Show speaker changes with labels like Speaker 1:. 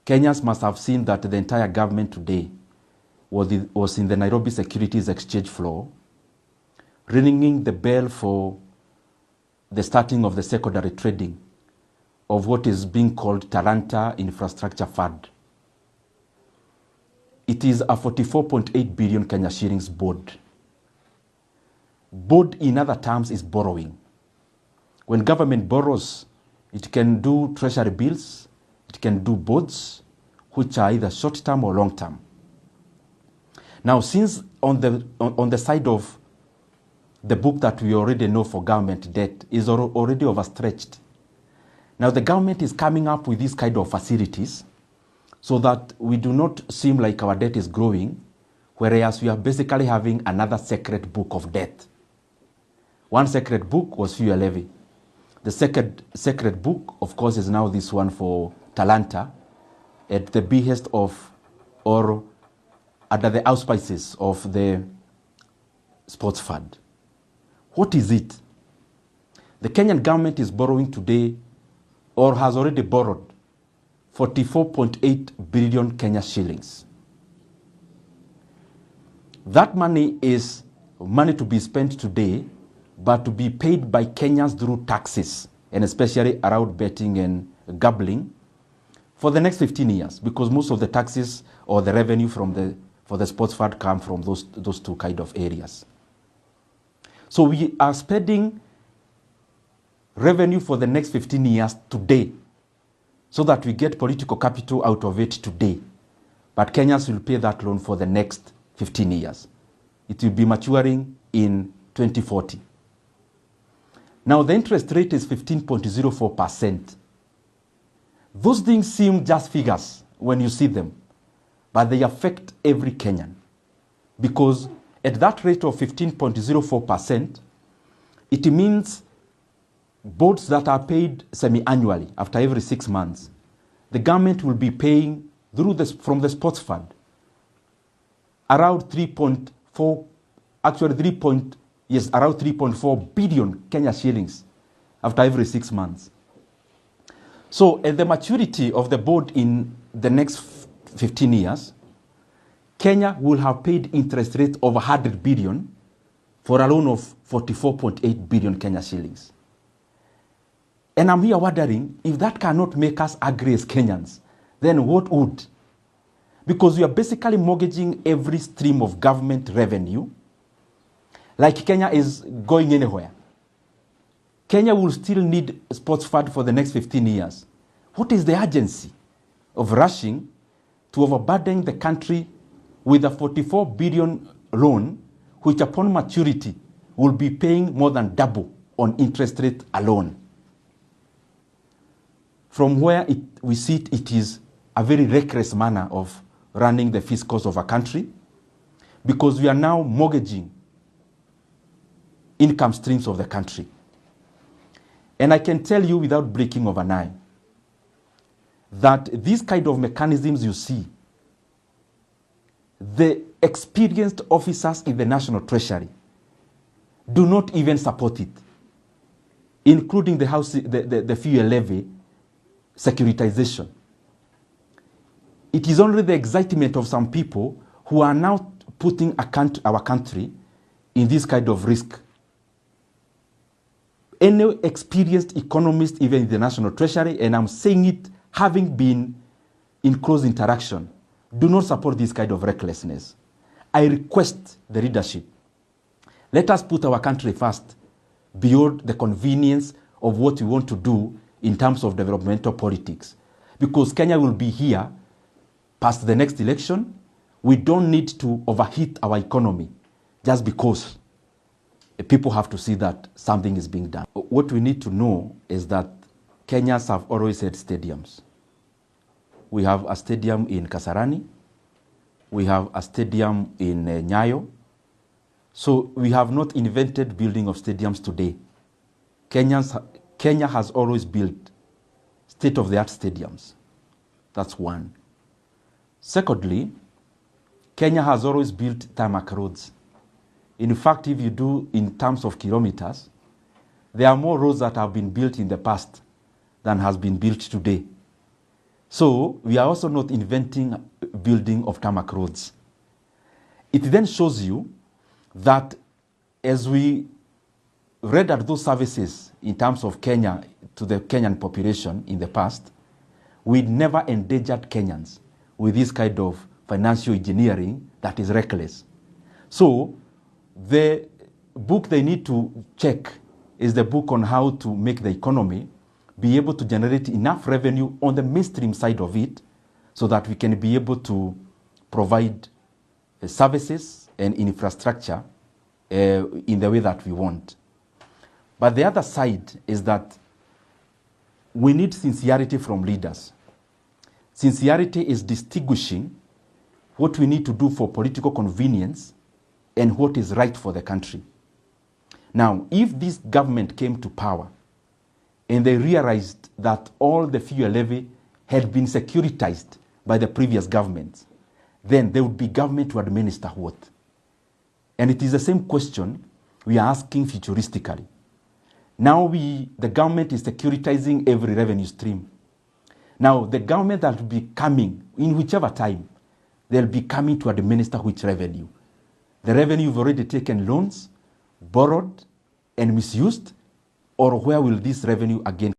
Speaker 1: Kenyans must have seen that the entire government today was in the Nairobi Securities Exchange floor, ringing the bell for the starting of the secondary trading of what is being called Talanta Infrastructure Fund. It is a 44.8 billion Kenya shillings board. Board, in other terms, is borrowing. When government borrows, it can do treasury bills, it can do bonds, which are either short-term or long-term. Now, since on the side of the book that we already know for government debt is already overstretched, now the government is coming up with these kind of facilities so that we do not seem like our debt is growing, whereas we are basically having another secret book of debt. One secret book was fuel levy. The second secret book, of course, is now this one for Talanta, at the behest of, or under the auspices of the sports fund. What is it? The Kenyan government is borrowing today, or has already borrowed, 44.8 billion Kenya shillings. That money is money to be spent today, but to be paid by Kenyans through taxes, and especially around betting and gambling, for the next 15 years, because most of the taxes or the revenue for the sports fund come from those two kind of areas. So we are spending revenue for the next 15 years today, so that we get political capital out of it today. But Kenyans will pay that loan for the next 15 years. It will be maturing in 2040. Now the interest rate is 15.04%. Those things seem just figures when you see them, but they affect every Kenyan. Because at that rate of 15.04%, it means boards that are paid semi-annually after every 6 months, the government will be paying from the sports fund around 3.4 billion Kenya shillings after every 6 months. So at the maturity of the board in the next 15 years, Kenya will have paid interest rates of 100 billion for a loan of 44.8 billion Kenya shillings. And I'm here wondering, if that cannot make us angry as Kenyans, then what would? Because we are basically mortgaging every stream of government revenue, like Kenya is going anywhere. Kenya will still need a sports fund for the next 15 years. What is the urgency of rushing to overburden the country with a 44 billion loan, which upon maturity will be paying more than double on interest rate alone? From where we see it is a very reckless manner of running the fiscals of a country, because we are now mortgaging income streams of the country. And I can tell you without breaking of an eye that these kind of mechanisms you see, the experienced officers in the National Treasury do not even support it, including the fuel levy securitization. It is only the excitement of some people who are now putting our country in this kind of risk. Any experienced economist, even in the National Treasury, and I'm saying it having been in close interaction, do not support this kind of recklessness. I request the leadership, let us put our country first, beyond the convenience of what we want to do in terms of developmental politics. Because Kenya will be here past the next election. We don't need to overheat our economy just because people have to see that something is being done. What we need to know is that Kenyans have always had stadiums. We have a stadium in Kasarani. We have a stadium in Nyayo. So we have not invented building of stadiums today. Kenya has always built state-of-the-art stadiums. That's one. Secondly, Kenya has always built tarmac roads. In fact, if you do in terms of kilometers, there are more roads that have been built in the past than has been built today. So we are also not inventing building of tarmac roads. It then shows you that as we read at those services in terms of Kenya to the Kenyan population in the past, we never endangered Kenyans with this kind of financial engineering that is reckless. So the book they need to check is the book on how to make the economy be able to generate enough revenue on the mainstream side of it so that we can be able to provide services and infrastructure in the way that we want. But the other side is that we need sincerity from leaders. Sincerity is distinguishing what we need to do for political convenience and what is right for the country. Now, if this government came to power and they realized that all the fuel levy had been securitized by the previous governments, then there would be government to administer what? And it is the same question we are asking futuristically. Now the government is securitizing every revenue stream. Now the government that will be coming, in whichever time, they'll be coming to administer which revenue. The revenue you've already taken loans, borrowed, and misused, or where will this revenue again